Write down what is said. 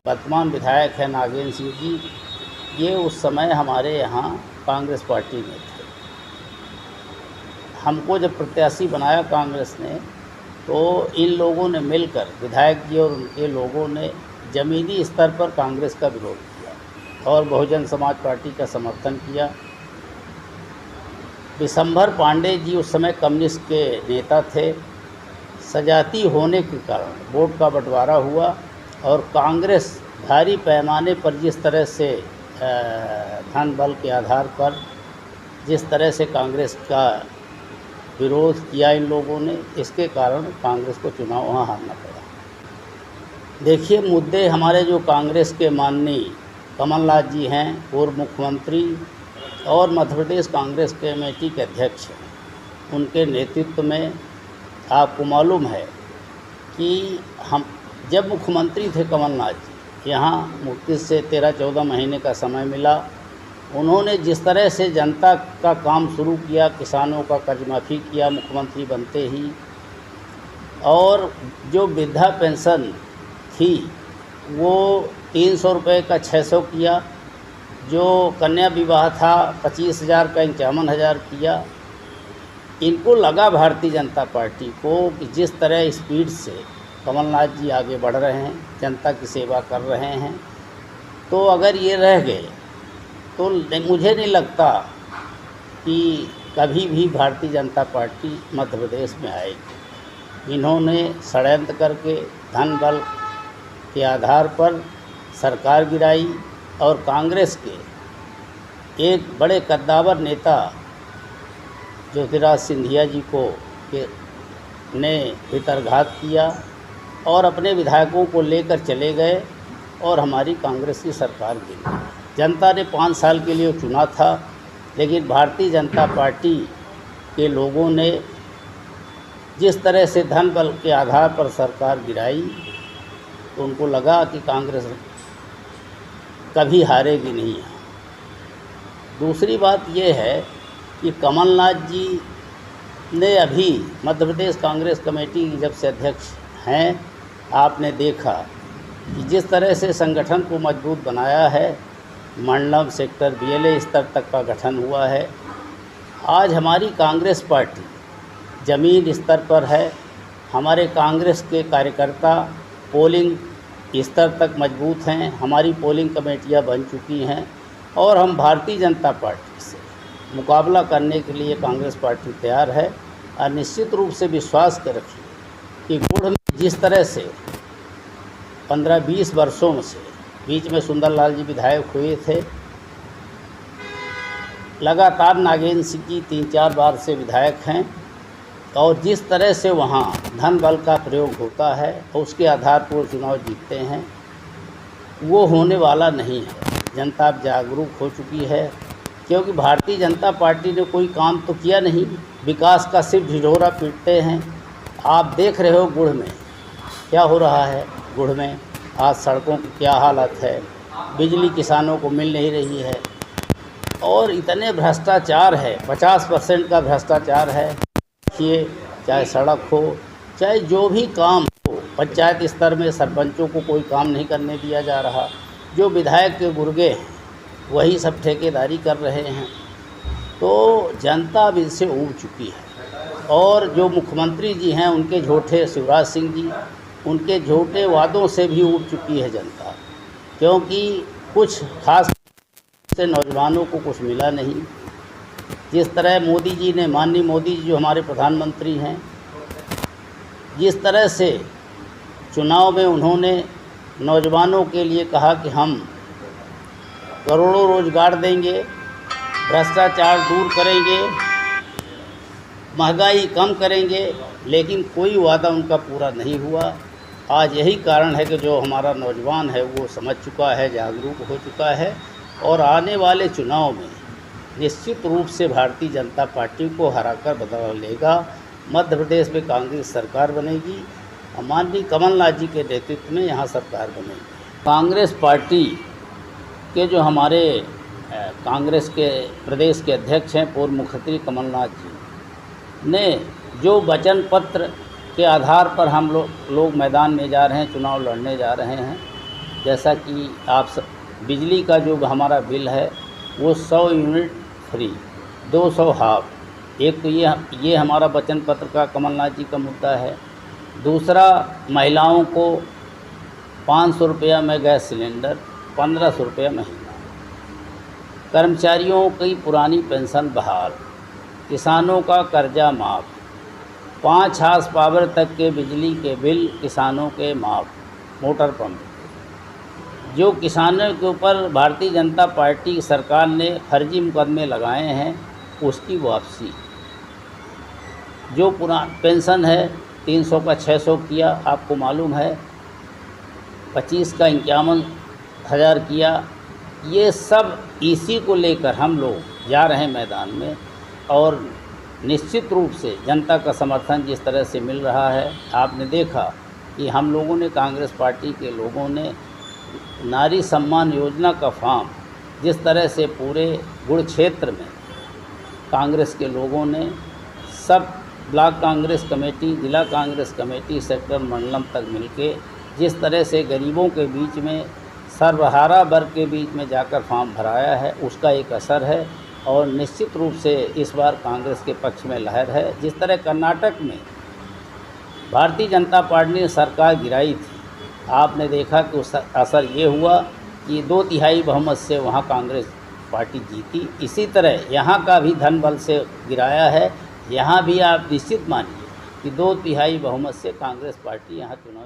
वर्तमान विधायक है नागेंद्र सिंह जी, ये उस समय हमारे यहाँ कांग्रेस पार्टी में थे। हमको जब प्रत्याशी बनाया कांग्रेस ने, तो इन लोगों ने मिलकर, विधायक जी और उनके लोगों ने ज़मीनी स्तर पर कांग्रेस का विरोध किया और बहुजन समाज पार्टी का समर्थन किया। विशंभर पांडे जी उस समय कम्युनिस्ट के नेता थे। सजाती होने के कारण वोट का बंटवारा हुआ और कांग्रेस भारी पैमाने पर जिस तरह से धन बल के आधार पर जिस तरह से कांग्रेस का विरोध किया इन लोगों ने, इसके कारण कांग्रेस को चुनाव वहाँ हारना पड़ा। देखिए, मुद्दे हमारे जो कांग्रेस के माननीय कमलनाथ जी हैं, पूर्व मुख्यमंत्री और मध्य प्रदेश कांग्रेस कमेटी के अध्यक्ष हैं, उनके नेतृत्व में आपको मालूम है कि हम जब मुख्यमंत्री थे कमलनाथ जी, यहाँ मुफ्ती से 13-14 महीने का समय मिला। उन्होंने जिस तरह से जनता का काम शुरू किया, किसानों का कर्ज माफ़ी किया मुख्यमंत्री बनते ही, और जो वृद्धा पेंशन थी वो 300 रुपये का 600 किया, जो कन्या विवाह था 25,000 का 51,000 किया। इनको लगा भारतीय जनता पार्टी को कि जिस तरह स्पीड से कमलनाथ जी आगे बढ़ रहे हैं, जनता की सेवा कर रहे हैं, तो अगर ये रह गए तो मुझे नहीं लगता कि कभी भी भारतीय जनता पार्टी मध्य प्रदेश में आएगी। इन्होंने षड्यंत्र करके धन बल के आधार पर सरकार गिराई और कांग्रेस के एक बड़े कद्दावर नेता ज्योतिराज सिंधिया जी को ने भीतरघात किया और अपने विधायकों को लेकर चले गए और हमारी कांग्रेस की सरकार गिरी। जनता ने 5 साल के लिए चुना था, लेकिन भारतीय जनता पार्टी के लोगों ने जिस तरह से धन बल के आधार पर सरकार गिराई, तो उनको लगा कि कांग्रेस कभी हारेगी नहीं। दूसरी बात यह है कि कमलनाथ जी ने अभी मध्य प्रदेश कांग्रेस कमेटी की जब से अध्यक्ष हैं, आपने देखा कि जिस तरह से संगठन को मजबूत बनाया है, मंडलम सेक्टर BLA स्तर तक का गठन हुआ है। आज हमारी कांग्रेस पार्टी ज़मीन स्तर पर है। हमारे कांग्रेस के कार्यकर्ता पोलिंग स्तर तक मजबूत हैं। हमारी पोलिंग कमेटियां बन चुकी हैं और हम भारतीय जनता पार्टी से मुकाबला करने के लिए कांग्रेस पार्टी तैयार है। और निश्चित रूप से विश्वास कर रखिए कि गुड़ में जिस तरह से 15-20 वर्षों में से बीच में सुंदरलाल जी विधायक हुए थे, लगातार नागेंद्र सिंह जी 3-4 बार से विधायक हैं, और जिस तरह से वहाँ धन बल का प्रयोग होता है और उसके आधार पर चुनाव जीतते हैं, वो होने वाला नहीं है। जनता अब जागरूक हो चुकी है, क्योंकि भारतीय जनता पार्टी ने कोई काम तो किया नहीं, विकास का सिर्फ ढिढोरा पीटते हैं। आप देख रहे हो गुड़ में क्या हो रहा है। गुड़ में आज सड़कों की क्या हालत है, बिजली किसानों को मिल नहीं रही है, और इतने भ्रष्टाचार है, 50% का भ्रष्टाचार है। देखिए, चाहे सड़क हो, चाहे जो भी काम हो, पंचायत स्तर में सरपंचों को कोई काम नहीं करने दिया जा रहा। जो विधायक के गुर्गे हैं वही सब ठेकेदारी कर रहे हैं। तो जनता अब इनसे ऊब चुकी है, और जो मुख्यमंत्री जी हैं उनके झूठे, शिवराज सिंह जी, उनके झूठे वादों से भी ऊब चुकी है जनता, क्योंकि कुछ खास से नौजवानों को कुछ मिला नहीं। जिस तरह मोदी जी ने, माननीय मोदी जी जो हमारे प्रधानमंत्री हैं, जिस तरह से चुनाव में उन्होंने नौजवानों के लिए कहा कि हम करोड़ों रोजगार देंगे, भ्रष्टाचार दूर करेंगे, महंगाई कम करेंगे, लेकिन कोई वादा उनका पूरा नहीं हुआ। आज यही कारण है कि जो हमारा नौजवान है वो समझ चुका है, जागरूक हो चुका है, और आने वाले चुनाव में निश्चित रूप से भारतीय जनता पार्टी को हराकर बदला लेगा। मध्य प्रदेश में कांग्रेस सरकार बनेगी, माननीय कमलनाथ जी के नेतृत्व में यहाँ सरकार बनेगी। कांग्रेस पार्टी के जो हमारे कांग्रेस के प्रदेश के अध्यक्ष हैं, पूर्व मुख्यमंत्री कमलनाथ जी ने जो वचन पत्र के आधार पर हम लोग मैदान में जा रहे हैं, चुनाव लड़ने जा रहे हैं, जैसा कि बिजली का जो हमारा बिल है वो 100 यूनिट फ्री, 200 हाफ। एक तो ये हमारा वचन पत्र का कमलनाथ जी का मुद्दा है। दूसरा, महिलाओं को 500 रुपया में गैस सिलेंडर, 1500 रुपया महीना। कर्मचारियों की पुरानी पेंशन बहाल, किसानों का कर्जा माफ़, 5 हार्स पावर तक के बिजली के बिल किसानों के माफ़। मोटर पंप, जो किसानों के ऊपर भारतीय जनता पार्टी की सरकार ने फर्जी मुकदमे लगाए हैं उसकी वापसी। जो पुराना पेंशन है 300 का 600 किया, आपको मालूम है 25 का 51,000 किया। ये सब इसी को लेकर हम लोग जा रहे हैं मैदान में, और निश्चित रूप से जनता का समर्थन जिस तरह से मिल रहा है, आपने देखा कि हम लोगों ने, कांग्रेस पार्टी के लोगों ने नारी सम्मान योजना का फॉर्म जिस तरह से पूरे गुड़ क्षेत्र में कांग्रेस के लोगों ने, सब ब्लॉक कांग्रेस कमेटी, जिला कांग्रेस कमेटी, सेक्टर मंडलम तक मिलके जिस तरह से गरीबों के बीच में, सर्वहारा वर्ग के बीच में जाकर फॉर्म भराया है, उसका एक असर है। और निश्चित रूप से इस बार कांग्रेस के पक्ष में लहर है। जिस तरह कर्नाटक में भारतीय जनता पार्टी ने सरकार गिराई थी, आपने देखा कि उस असर ये हुआ कि 2/3 बहुमत से वहाँ कांग्रेस पार्टी जीती। इसी तरह यहाँ का भी धन बल से गिराया है। यहाँ भी आप निश्चित मानिए कि 2/3 बहुमत से कांग्रेस पार्टी यहाँ चुनाव